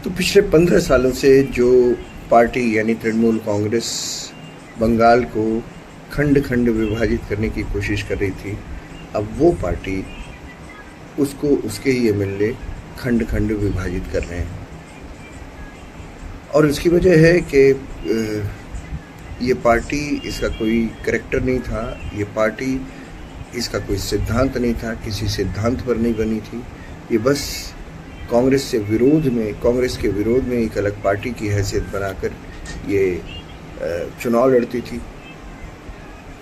तो पिछले 15 सालों से जो पार्टी यानी तृणमूल कांग्रेस बंगाल को खंड खंड विभाजित करने की कोशिश कर रही थी, अब वो पार्टी उसको उसके ही एमएलए खंड खंड विभाजित कर रहे हैं। और उसकी वजह है कि ये पार्टी, इसका कोई करैक्टर नहीं था, ये पार्टी इसका कोई सिद्धांत नहीं था, किसी सिद्धांत पर नहीं बनी थी। ये बस कांग्रेस के विरोध में एक अलग पार्टी की हैसियत बनाकर ये चुनाव लड़ती थी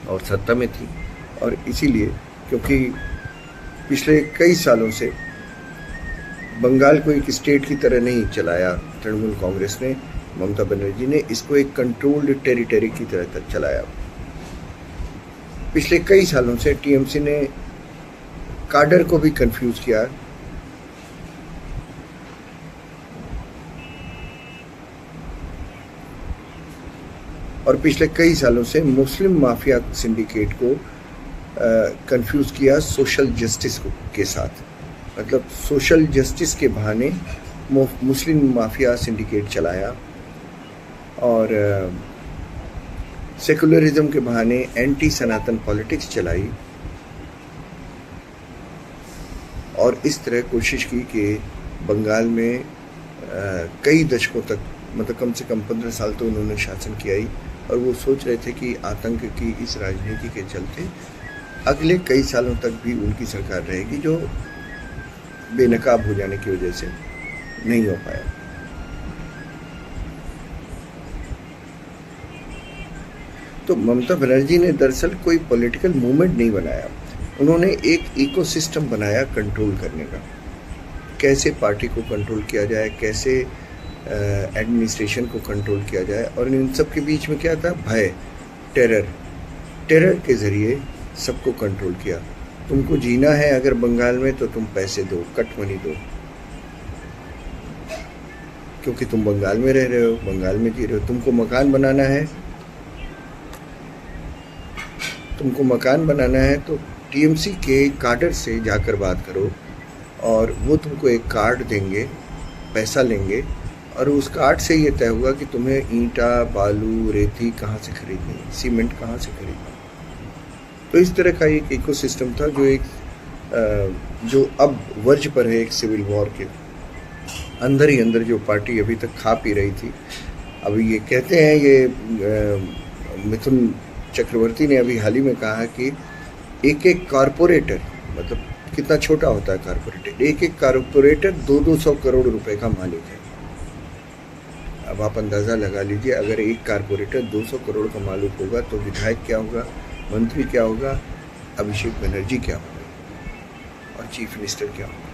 और सत्ता में थी। और इसीलिए क्योंकि पिछले कई सालों से बंगाल को एक स्टेट की तरह नहीं चलाया तृणमूल कांग्रेस ने, ममता बनर्जी ने इसको एक कंट्रोल्ड टेरिटरी की तरह तक चलाया। पिछले कई सालों से टीएमसी ने काडर को भी कंफ्यूज किया, और पिछले कई सालों से मुस्लिम माफिया सिंडिकेट को कंफ्यूज किया सोशल जस्टिस के साथ। मतलब सोशल जस्टिस के बहाने मुस्लिम माफिया सिंडिकेट चलाया और सेकुलरिज्म के बहाने एंटी सनातन पॉलिटिक्स चलाई, और इस तरह कोशिश की कि बंगाल में कई दशकों तक, मतलब कम से कम 15 साल तो उन्होंने शासन किया ही। और वो सोच रहे थे कि आतंक की इस राजनीति के चलते अगले कई सालों तक भी उनकी सरकार रहेगी, जो बेनकाब हो जाने की वजह से नहीं हो पाया। तो ममता बनर्जी ने दरअसल कोई पॉलिटिकल मूवमेंट नहीं बनाया, उन्होंने एक इकोसिस्टम बनाया कंट्रोल करने का। कैसे पार्टी को कंट्रोल किया जाए, कैसे एडमिनिस्ट्रेशन को कंट्रोल किया जाए, और इन सब के बीच में क्या था? भय, टेरर के ज़रिए सबको कंट्रोल किया। तुमको जीना है अगर बंगाल में तो तुम पैसे दो, कट मनी दो, क्योंकि तुम बंगाल में रह रहे हो, बंगाल में जी रहे हो। तुमको मकान बनाना है तो टीएमसी के काडर से जाकर बात करो, और वो तुमको एक कार्ड देंगे, पैसा लेंगे, और उस कार्ड से ये तय होगा कि तुम्हें ईंटा, बालू, रेती कहाँ से खरीदनी है, सीमेंट कहाँ से खरीदनी है। तो इस तरह का एक इकोसिस्टम था जो अब वर्ज पर है एक सिविल वॉर के अंदर ही अंदर, जो पार्टी अभी तक खा पी रही थी। अभी ये कहते हैं, ये मिथुन चक्रवर्ती ने अभी हाल ही में कहा कि एक कारपोरेटर, मतलब कितना छोटा होता है कारपोरेटर, एक कारपोरेटर 200 करोड़ रुपए का मालिक है। अब आप अंदाज़ा लगा लीजिए, अगर एक कारपोरेटर 200 करोड़ का मालिक होगा तो विधायक क्या होगा, मंत्री क्या होगा, अभिषेक बनर्जी क्या होगा, और चीफ मिनिस्टर क्या होगा।